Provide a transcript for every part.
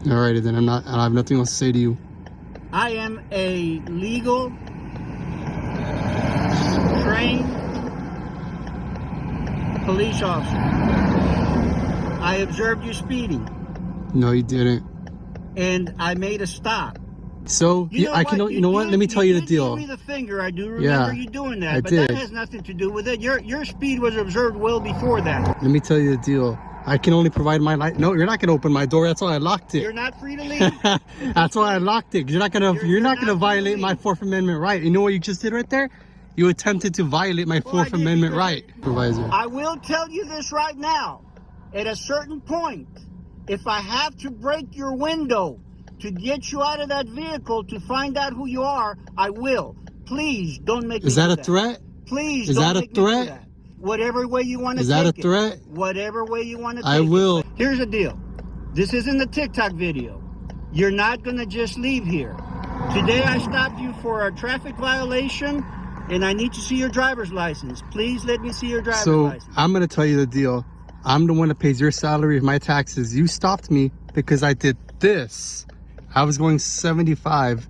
Alrighty then, I have nothing else to say to you. I am a legal, trained police officer. I observed you speeding. No, you didn't. And I made a stop. So You know I can. You know what? Let me tell you the deal. Give me the finger. I do remember you doing that, but did. that has nothing to do with it. Your speed was observed well before that. Let me tell you the deal. I can only provide my light. No, you're not gonna open my door. That's why I locked it. You're not free to leave. That's why I locked it. You're not gonna violate my Fourth Amendment right. You know what you just did right there? You attempted to violate my Fourth Amendment right, Supervisor. I will tell you this right now. At a certain point, if I have to break your window to get you out of that vehicle to find out who you are, I will. Please don't make me do that. Is that a threat? Please don't make me do that. Is that a threat? Whatever way you want to take it. Is that a threat? Whatever way you want to take it. I will. Here's the deal. This isn't a TikTok video. You're not going to just leave here. Today I stopped you for a traffic violation, and I need to see your driver's license. Please let me see your driver's license. So I'm going to tell you the deal. I'm the one that pays your salary of my taxes. You stopped me because I did this. I was going 75.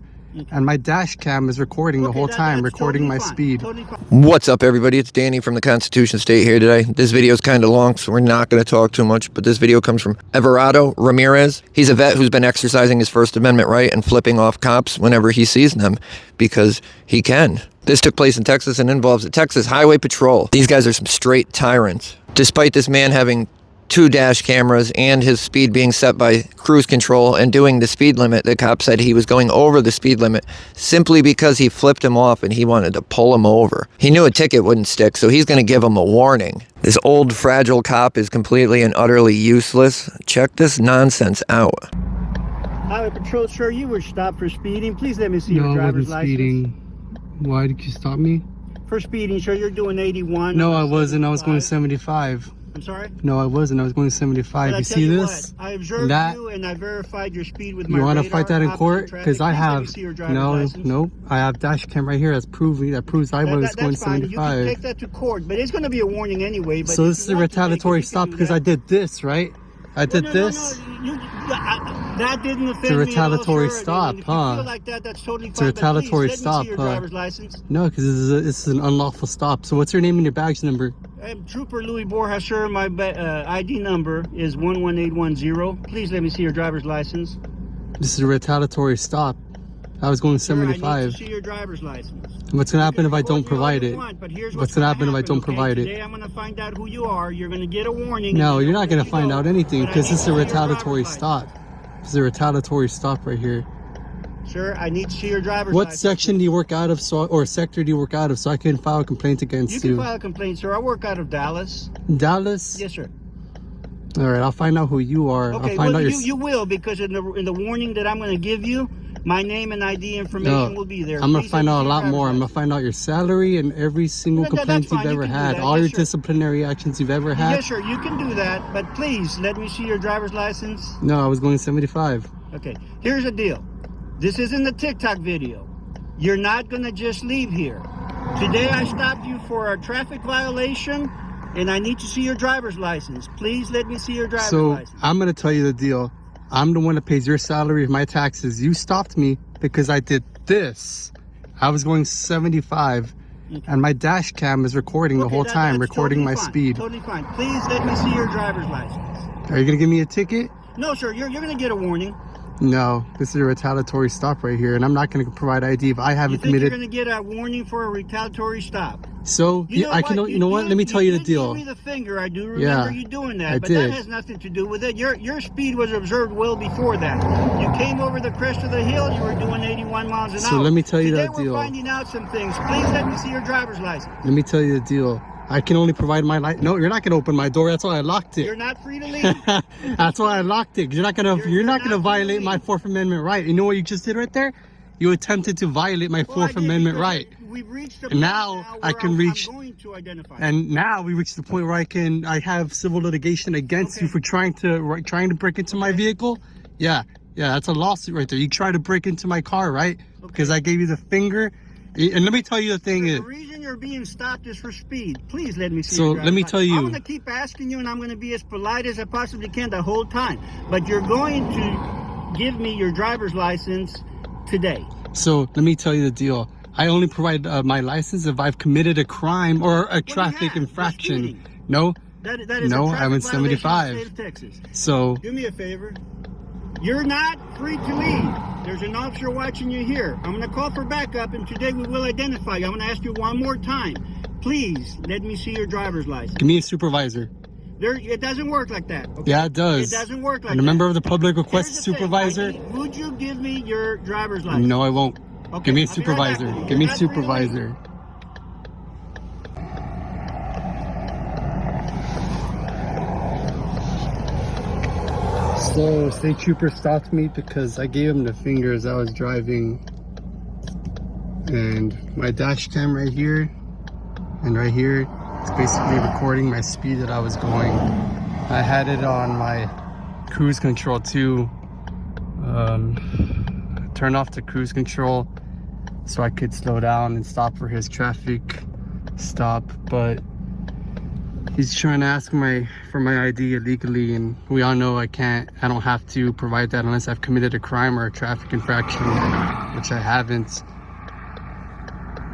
And my dash cam is recording the whole time, recording my speed. What's up, everybody? It's Danny from the Constitution State here today. This video is kind of long, so we're not going to talk too much, but this video comes from Everardo Ramirez. He's a vet who's been exercising his First Amendment right and flipping off cops whenever he sees them because he can. This took place in Texas and involves the Texas Highway Patrol. These guys are some straight tyrants. Despite this man having 2 dash cameras and his speed being set by cruise control and doing the speed limit, the cop said he was going over the speed limit simply because he flipped him off and he wanted to pull him over. He knew a ticket wouldn't stick, so he's going to give him a warning. This old fragile cop is completely and utterly useless. Check this nonsense out. Highway Patrol, sir, you were stopped for speeding. Please let me see your driver's license. No, I wasn't speeding. Why did you stop me? For speeding, sir, you're doing 81. No, I wasn't. I was going 75. I'm sorry? No, I wasn't. I was going 75. You see this? What, I observed you and I verified your speed with my radar. You want to fight that in court? Because I have. No. I have dash cam right here that proves I was going 75. You can take that to court, but it's going to be a warning anyway. But so this is a retaliatory stop because I did this, right? I did this. That didn't offend me. It's a retaliatory stop, huh? If you feel like that, that's totally fine. It's a retaliatory stop, huh? Driver's license. No, because this is an unlawful stop. So what's your name and your badge number? I'm Trooper Louis Borja, sir. My ID number is 11810. Please let me see your driver's license. This is a retaliatory stop. I was going 75. Sir, I need to see your driver's license. What's going to happen if I don't provide it? What's going to happen if I don't provide it? Today I'm going to find out who you are. You're going to get a warning. No, you're not going to find out anything because this is a retaliatory stop. This is a retaliatory stop right here. Sir, I need to see your driver's license. What section do you work out of, or sector do you work out of, so I can file a complaint against you? You can file a complaint, sir. I work out of Dallas. Dallas? Yes, sir. All right, I'll find out who you are. Okay, I'll find out you will, because in the warning that I'm going to give you, my name and ID information will be there. I'm going to find out a lot more. I'm going to find out your salary and every single complaint you've ever had, all your disciplinary actions you've ever had. Yes, sir, you can do that, but please let me see your driver's license. No, I was going 75. Okay, here's the deal. This isn't a TikTok video. You're not going to just leave here. Today I stopped you for a traffic violation, and I need to see your driver's license. Please let me see your driver's license. So I'm going to tell you the deal. I'm the one that pays your salary of my taxes. You stopped me because I did this. I was going 75. And my dash cam is recording the whole time, recording my speed. Totally fine. Please let me see your driver's license. Are you going to give me a ticket? No, sir. You're going to get a warning. No, this is a retaliatory stop right here, and I'm not going to provide ID if I haven't committed. You're going to get a warning for a retaliatory stop. So you know what? Let me tell you the deal. Give me the finger. I do remember you doing that, but that has nothing to do with it. Your speed was observed well before that. You came over the crest of the hill. You were doing 81 miles an hour. So let me tell you that deal. Today we're finding out some things. Please let me see your driver's license. Let me tell you the deal. I can only provide my light. No, you're not gonna open my door. That's why I locked it. You're not free to leave. That's why I locked it. You're not gonna violate my Fourth Amendment right. You know what you just did right there? You attempted to violate my Fourth Amendment right. We've reached the point now I can reach. I'm going to identify. And now we reached the point where I have civil litigation against you for trying to break into my vehicle. Yeah, that's a lawsuit right there. You tried to break into my car, right? Because I gave you the finger. And let me tell you the thing is. The reason you're being stopped is for speed. Please let me see. So let me tell you. I'm going to keep asking you, and I'm going to be as polite as I possibly can the whole time. But you're going to give me your driver's license today. So let me tell you the deal. I only provide my license if I've committed a crime or a traffic infraction. No, that is no, a traffic I'm in violation in the 75. state of Texas. So Do me a favor. You're not free to leave. There's an officer watching you here. I'm going to call for backup, and today we will identify you. I'm going to ask you one more time. Please let me see your driver's license. give me a supervisor. It doesn't work like that. Okay? Yeah, it does. It doesn't work like And a that. member of the public requests a Here's the thing. supervisor. Would you give me your driver's license? No, I won't. Okay, Give me a I'll be right back supervisor. with you. Give me a You're not free to leave. supervisor. So, state trooper stopped me because I gave him the finger as I was driving. And my dash cam right here and right here is basically recording my speed that I was going. I had it on my cruise control too. Turn off the cruise control so I could slow down and stop for his traffic stop, but he's trying to ask for my ID illegally, and we all know I don't have to provide that unless I've committed a crime or a traffic infraction, which I haven't.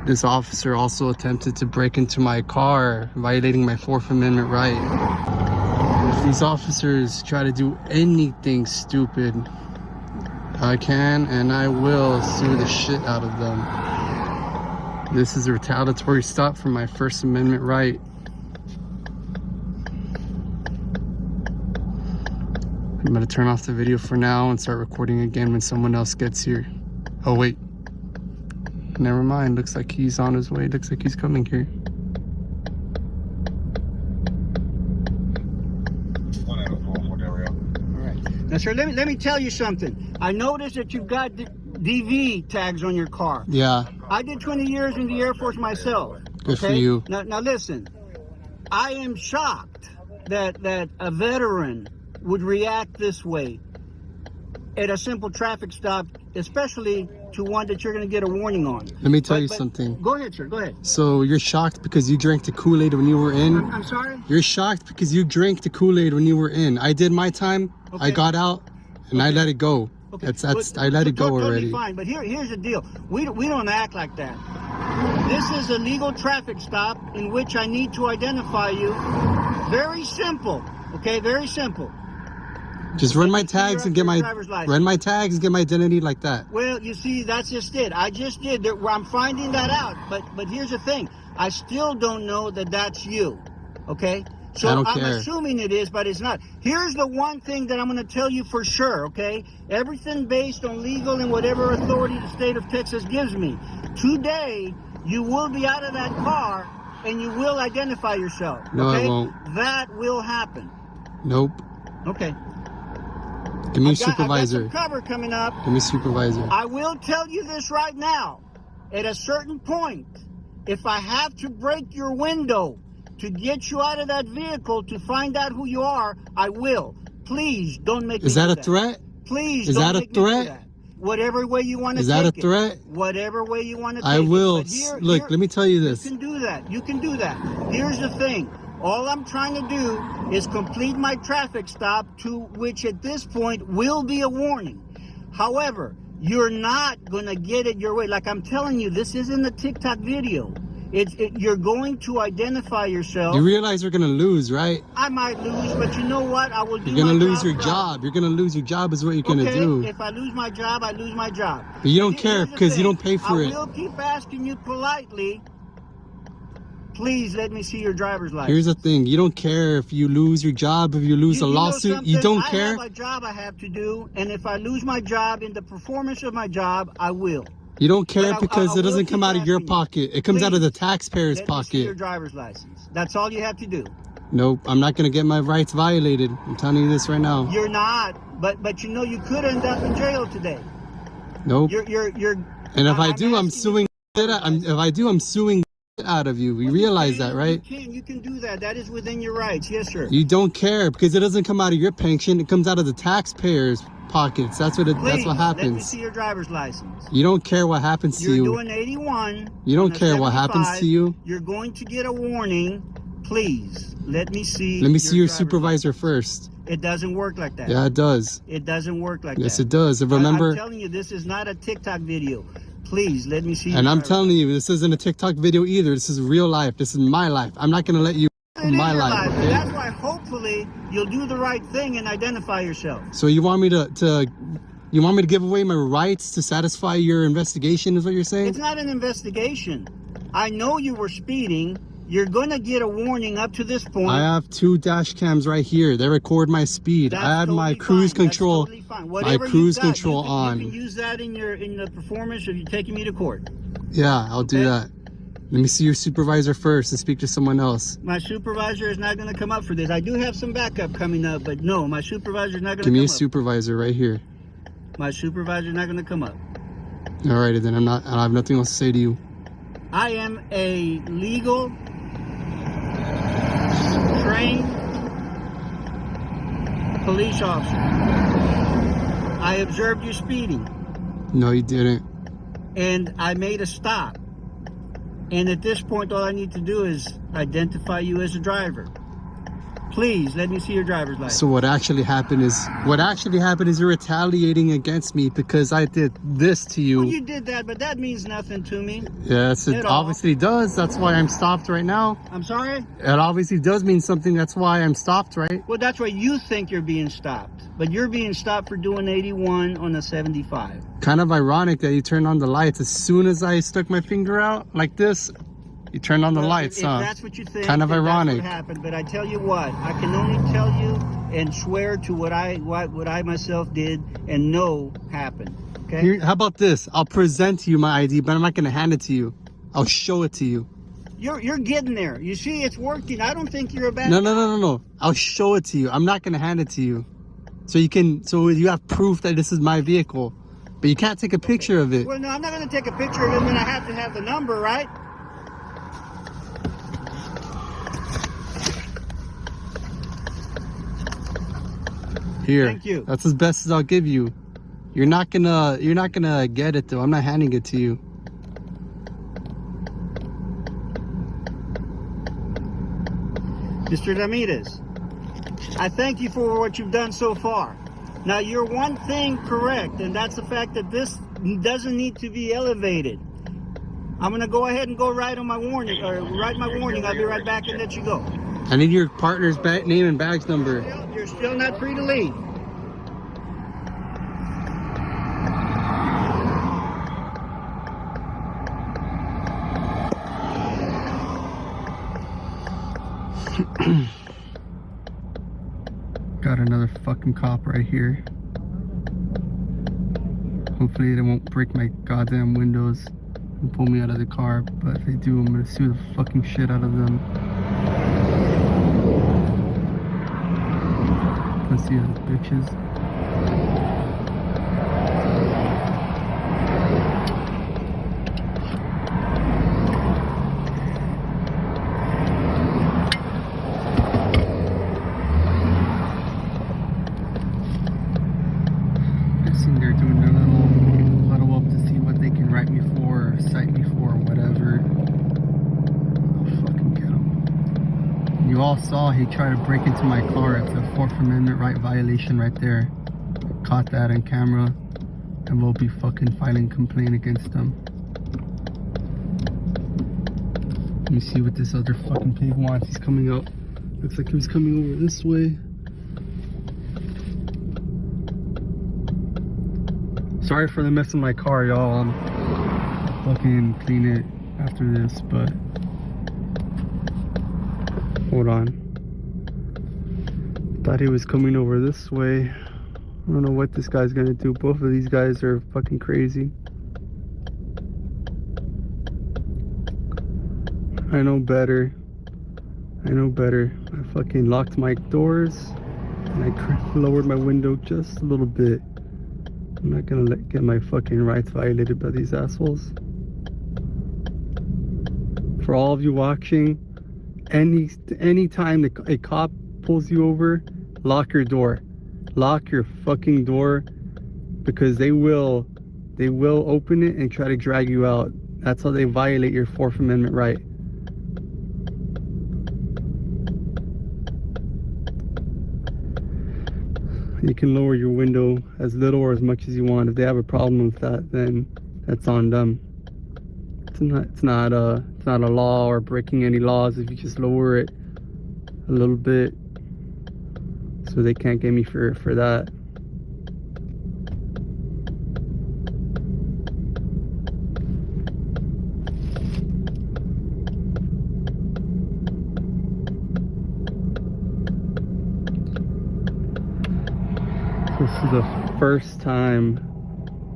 This officer also attempted to break into my car, violating my 4th Amendment right. If these officers try to do anything stupid, I can and I will sue the shit out of them. This is a retaliatory stop for my 1st Amendment right. I'm gonna turn off the video for now and start recording again when someone else gets here. Oh wait, never mind. Looks like he's on his way. Looks like he's coming here. Now, sir, let me tell you something. I noticed that you've got DV tags on your car. Yeah, I did 20 years in the Air Force myself. good for you. Now listen, I am shocked that a veteran would react this way at a simple traffic stop, especially to one that you're going to get a warning on. Let me tell you something. Go ahead, sir. Go ahead. So you're shocked because you drank the Kool-Aid when you were in? I'm sorry? You're shocked because you drank the Kool-Aid when you were in. I did my time. Okay. I got out and I let it go. Okay. I let it go Totally already. fine, but here's the deal. We don't act like that. This is a legal traffic stop in which I need to identify you. Very simple. Okay, very simple. Just run my tags and get my identity like that. Well, you see, that's just it. I just did. I'm finding that out. But here's the thing. I still don't know that that's you. Okay? So I don't I'm care. assuming it is, but it's not. Here's the one thing that I'm going to tell you for sure, okay? Everything based on legal and whatever authority the state of Texas gives me. Today, you will be out of that car and you will identify yourself. No, okay? I won't. That will happen. Nope. Okay. Give me a I got supervisor. some cover coming up. Give me a supervisor. I will tell you this right now. At a certain point, if I have to break your window to get you out of that vehicle to find out who you are, I will. Please don't make me Is that do a threat? Please Is don't that a make me do threat? that. Whatever way you want to Is take that it. a threat? Whatever way you want to take I will. it. But here, Look, let me tell you this. You can do that. You can do that. Here's the thing. All I'm trying to do is complete my traffic stop, to which at this point will be a warning. However, you're not going to get it your way. Like I'm telling you, this isn't a TikTok video. You're going to identify yourself. You realize you're gonna lose, right? I might lose, but you know what? I will do. You're gonna my lose your right. job. You're gonna lose your job is what you're gonna do. If I lose my job, I lose my job. But you don't Here's care the because you thing. don't pay for it. I will keep asking you politely. Please let me see your driver's license. Here's the thing. You don't care if you lose your job, if you lose a know lawsuit. You something? don't care. I have a job I have to do, and if I lose my job in the performance of my job, I will. You don't care But because I it doesn't will come keep out of your asking you. pocket. It comes out of the Please, taxpayer's Let me see your pocket. driver's license. That's all you have to do. Nope. I'm not gonna get my rights violated. I'm telling you this right now. You're not, but you know you could end up in jail today. Nope. You're. And if I I'm do, I'm asking suing. If I do, I'm suing out of you. We realize that, right? You can do that. That is within your rights. Yes, sir. You don't care because it doesn't come out of your pension. It comes out of the taxpayers' pockets. That's what Please, that's what let me happens. see your driver's license. You don't care what happens to You're you. doing 81. You don't on a care what happens 75. to you. You're going to get a warning. Please, let me see. Let me see your driver's supervisor license. first. It doesn't work like that. Yeah, it does. It doesn't work like that. Yes, it does. And remember, I'm telling you, this is not a TikTok video. Please let me see. and I'm telling you, this isn't a TikTok video either. This is real life. This is my life. I'm not gonna let you in my life. Okay? That's why hopefully you'll do the right thing and identify yourself. So you want me to you want me to give away my rights to satisfy your investigation? Is what you're saying? It's not an investigation. I know you were speeding. You're gonna get a warning up to this point. I have 2 dash cams right here. They record my speed. That's I had my totally cruise fine. control. That's totally fine. My Whatever cruise you've got, control on. You can use that in the performance if you're taking me to court. Yeah, I'll do Okay. that. Let me see your supervisor first and speak to someone else. My supervisor is not going to come up for this. I do have some backup coming up, but no, my supervisor is not going to Give come me a up. supervisor right here. My supervisor is not going to come up. Alrighty then. I have nothing else to say to you. I am a legal, trained police officer. I observed you speeding, No, you didn't. and I made a stop. And at this point, all I need to do is identify you as a driver. Please, let me see your driver's license. So what actually happened is you're retaliating against me because I did this to you. Well, you did that, but that means nothing to me. Yes, it At all. obviously does. That's why I'm stopped right now. I'm sorry? It obviously does mean something. That's why I'm stopped, right? Well, that's why you think you're being stopped. But you're being stopped for doing 81 on a 75. Kind of ironic that you turned on the lights as soon as I stuck my finger out like this. You turned on the Well, lights, if huh? that's what you think, Kind of then ironic. That's what happened. But I tell you what, I can only tell you and swear to what I myself did and know happened. Okay? Here, how about this? I'll present to you my ID, but I'm not going to hand it to you. I'll show it to you. You're getting there. You see, it's working. I don't think you're a bad. No. I'll show it to you. I'm not going to hand it to you. So you have proof that this is my vehicle. But you can't take a picture of it. Well, no, I'm not going to take a picture of it, and I have to have the number, right? Here. Thank you. That's as best as I'll give you. You're not gonna get it though. I'm not handing it to you. Mr. Ramirez, I thank you for what you've done so far. Now, you're one thing correct, and that's the fact that this doesn't need to be elevated. I'm going to go ahead and go write my warning. I'll be right back and let you go. I need your partner's name and badge number. You're still not free to leave. Got another fucking cop right here. Hopefully they won't break my goddamn windows and pull me out of the car, but if they do, I'm gonna sue the fucking shit out of them. Pussy ass bitches. They're doing their little huddle up to see what they can write me for, or cite me for, or whatever. I'll fucking get him. You all saw he tried to break into my car. It's a 4th Amendment right violation right there. Caught that on camera, and we'll be fucking filing complaint against them. Let me see what this other fucking pig wants. He's coming up. Looks like he was coming over this way. Sorry for the mess in my car, y'all. I'll fucking clean it after this, but hold on. Thought he was coming over this way. I don't know what this guy's gonna do. Both of these guys are fucking crazy. I know better. I fucking locked my doors and I lowered my window just a little bit. I'm not gonna get my fucking rights violated by these assholes. For all of you watching, any time a cop pulls you over, lock your door. Lock your fucking door, because they will open it and try to drag you out. That's how they violate your 4th Amendment right. You can lower your window as little or as much as you want. If they have a problem with that, then that's on them. It's not a law or breaking any laws if you just lower it a little bit. So they can't get me for that. This is the first time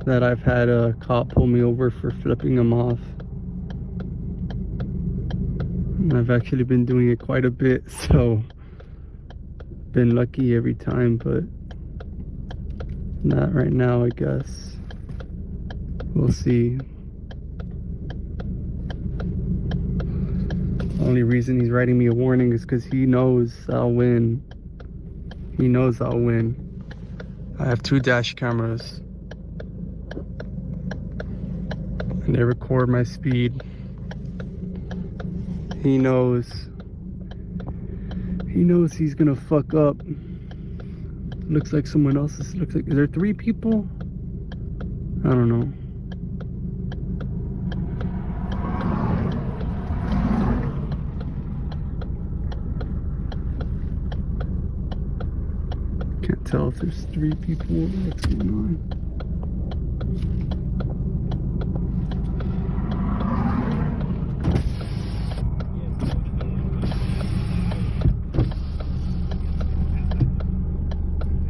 that I've had a cop pull me over for flipping them off. And I've actually been doing it quite a bit, so been lucky every time, but not right now, I guess. We'll see. The only reason he's writing me a warning is because he knows I'll win. He knows I'll win. I have 2 dash cameras and they record my speed. He knows he's gonna fuck up. Looks like someone else is, is there 3 people? I don't know. Can't tell if there's 3 people. What's going on?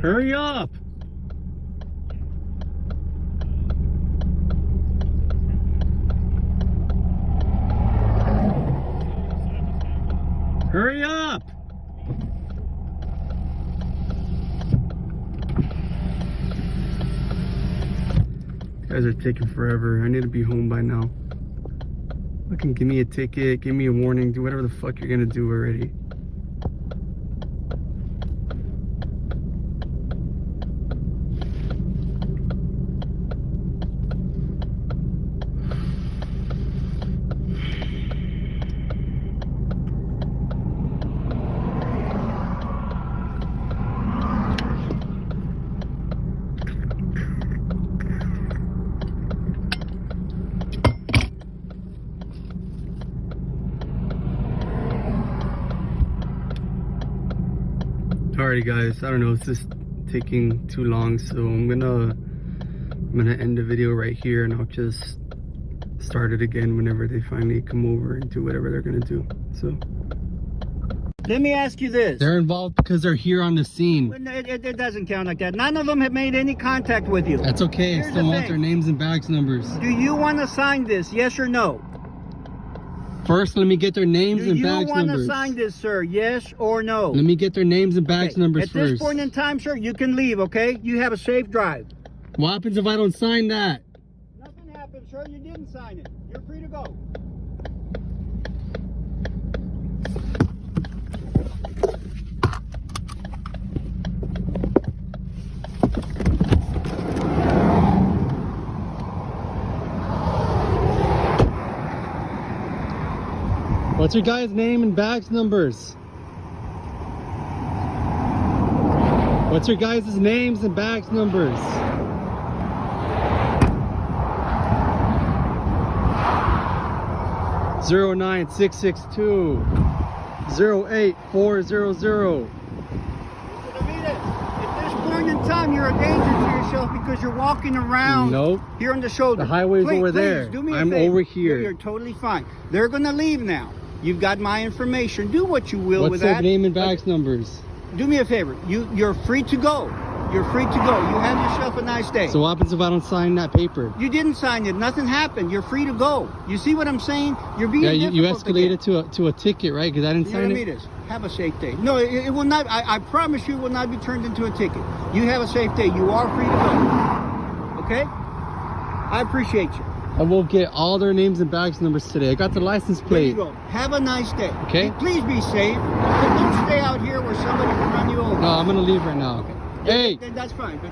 Hurry up! Hurry up! Guys are taking forever. I need to be home by now. Fucking give me a ticket, give me a warning, do whatever the fuck you're gonna do already. Alrighty guys, I don't know, it's just taking too long, so I'm gonna end the video right here and I'll just start it again whenever they finally come over and do whatever they're gonna do. So Let me ask you this. they're involved because they're here on the scene. It doesn't count like that. None of them have made any contact with you. That's okay. Here's I still the want thing. their names and badge numbers. Do you want to sign this, yes or no? First, let me get their names Do and you badge want to numbers. sign this, sir, yes or no? Let me get their names and badge Okay, numbers At first. this point in time, sir, you can leave, okay? You have a safe drive. What happens if I don't sign that? Nothing happened, sir. You didn't sign it. You're free to go. What's your guy's name and badge numbers? What's your guys' names and badge numbers? Zero 9662 08400. At this point in time, you're a danger to yourself because you're walking around Nope. here on the shoulder. The highway's Please, over please, there. do me a I'm favor. over here. You're totally fine. They're going to leave now. You've got my information. Do what you will What's with their that. name and badge numbers? Do me a favor. You're free to go. You're free to go. You have yourself a nice day. So what happens if I don't sign that paper? You didn't sign it. Nothing happened. You're free to go. You see what I'm saying? You're being Yeah, you difficult escalated again. to a ticket, right? Because I didn't You sign know it. what I mean? Have a safe day. No, it will not. I promise you, it will not be turned into a ticket. You have a safe day. You are free to go. Okay? I appreciate you. I will get all their names and badge numbers today. I got the license There you plate. go. Have a nice day. Okay. Please be safe. Don't stay out here where somebody can run you over. No, I'm gonna leave right now. Hey! Then that's fine. But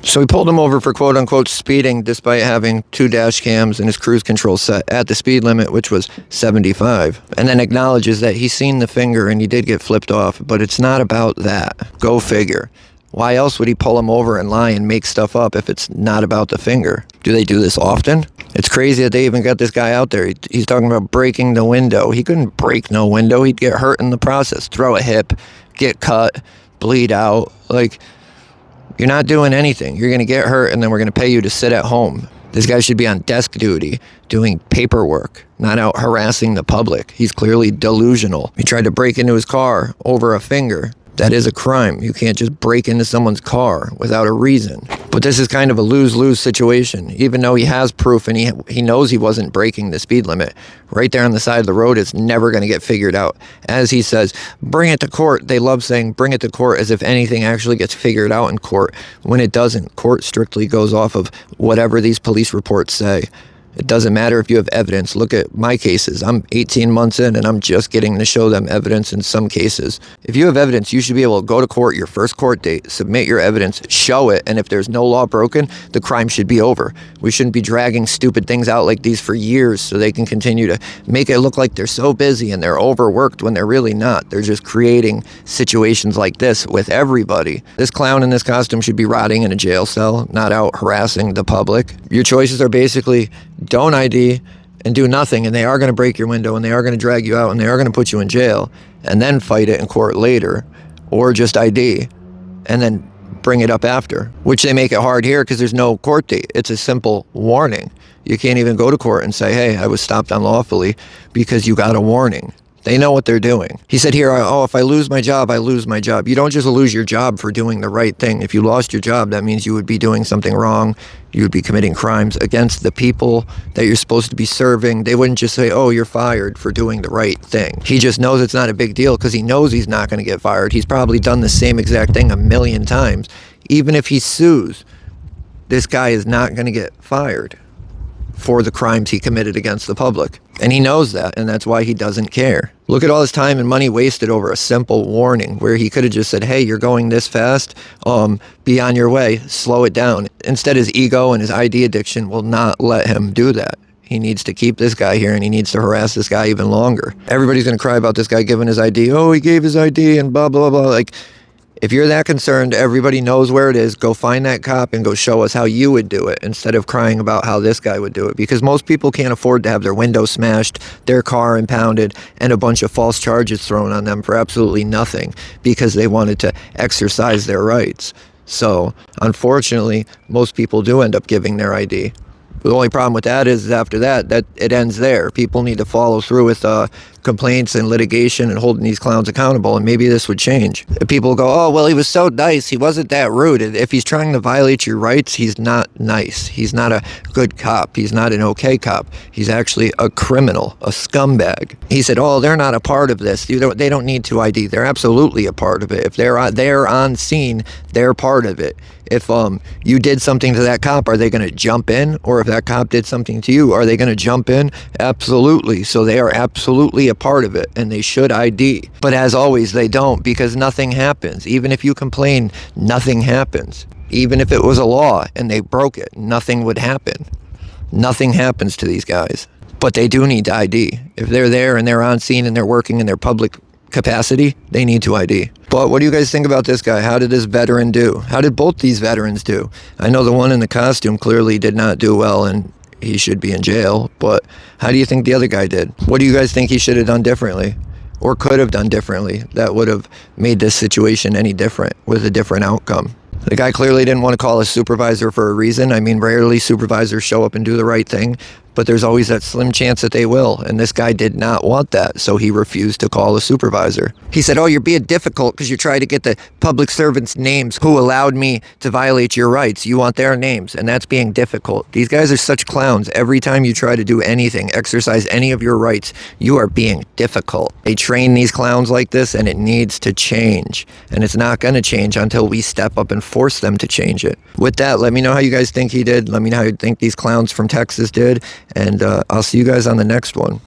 So he pulled him over for quote unquote speeding despite having 2 dash cams and his cruise control set at the speed limit, which was 75. And then acknowledges that he's seen the finger and he did get flipped off, but it's not about that. Go figure. Why else would he pull him over and lie and make stuff up if it's not about the finger? Do they do this often? It's crazy that they even got this guy out there. He's talking about breaking the window. He couldn't break no window. He'd get hurt in the process. Throw a hip, get cut, bleed out. Like, you're not doing anything. You're going to get hurt and then we're going to pay you to sit at home. This guy should be on desk duty doing paperwork, not out harassing the public. He's clearly delusional. He tried to break into his car over a finger. That is a crime. You can't just break into someone's car without a reason. But this is kind of a lose-lose situation. Even though he has proof and he knows he wasn't breaking the speed limit, right there on the side of the road, it's never going to get figured out. As he says, bring it to court. They love saying bring it to court as if anything actually gets figured out in court, when it doesn't. Court strictly goes off of whatever these police reports say. It doesn't matter if you have evidence. Look at my cases. I'm 18 months in and I'm just getting to show them evidence in some cases. If you have evidence, you should be able to go to court, your first court date, submit your evidence, show it, and if there's no law broken, the crime should be over. We shouldn't be dragging stupid things out like these for years so they can continue to make it look like they're so busy and they're overworked when they're really not. They're just creating situations like this with everybody. This clown in this costume should be rotting in a jail cell, not out harassing the public. Your choices are basically don't ID and do nothing, and they are going to break your window and they are going to drag you out and they are going to put you in jail, and then fight it in court later, or just ID and then bring it up after, which they make it hard here because there's no court date. It's a simple warning. You can't even go to court and say, hey, I was stopped unlawfully, because you got a warning. They know what they're doing. He said here, oh, if I lose my job, I lose my job. You don't just lose your job for doing the right thing. If you lost your job, that means you would be doing something wrong. You would be committing crimes against the people that you're supposed to be serving. They wouldn't just say, oh, you're fired for doing the right thing. He just knows it's not a big deal because he knows he's not going to get fired. He's probably done the same exact thing 1,000,000 times. Even if he sues, this guy is not going to get fired for the crimes he committed against the public. And he knows that, and that's why he doesn't care. Look at all his time and money wasted over a simple warning where he could have just said, hey, you're going this fast, be on your way, slow it down. Instead, his ego and his ID addiction will not let him do that. He needs to keep this guy here and he needs to harass this guy even longer. Everybody's going to cry about this guy giving his ID. Oh, he gave his ID and blah, blah, blah. Like, if you're that concerned, everybody knows where it is. Go find that cop and go show us how you would do it instead of crying about how this guy would do it. Because most people can't afford to have their window smashed, their car impounded, and a bunch of false charges thrown on them for absolutely nothing because they wanted to exercise their rights. So, unfortunately, most people do end up giving their ID. The only problem with that is after that it ends there. People need to follow through with complaints and litigation and holding these clowns accountable, and maybe this would change. People go, oh, well, he was so nice. He wasn't that rude. If he's trying to violate your rights, he's not nice. He's not a good cop. He's not an okay cop. He's actually a criminal, a scumbag. He said, oh, they're not a part of this. They don't need to ID. They're absolutely a part of it. If they're on scene, they're part of it. If you did something to that cop, are they going to jump in? Or if that cop did something to you, are they going to jump in? Absolutely. So they are absolutely a part of it, and they should ID. But as always, they don't, because nothing happens. Even if you complain, nothing happens. Even if it was a law and they broke it, nothing would happen. Nothing happens to these guys. But they do need to ID. If they're there and they're on scene and they're working in their public capacity, they need to ID. But what do you guys think about this guy? How did this veteran do? How did both these veterans do? I know the one in the costume clearly did not do well and he should be in jail, but how do you think the other guy did? What do you guys think he should have done differently or could have done differently that would have made this situation any different with a different outcome? The guy clearly didn't want to call a supervisor for a reason. I mean, rarely supervisors show up and do the right thing, but there's always that slim chance that they will. And this guy did not want that, so he refused to call a supervisor. He said, oh, you're being difficult because you're trying to get the public servants' names who allowed me to violate your rights. You want their names, and that's being difficult. These guys are such clowns. Every time you try to do anything, exercise any of your rights, you are being difficult. They train these clowns like this, and it needs to change. And it's not going to change until we step up and force them to change it. With that, let me know how you guys think he did. Let me know how you think these clowns from Texas did. And I'll see you guys on the next one.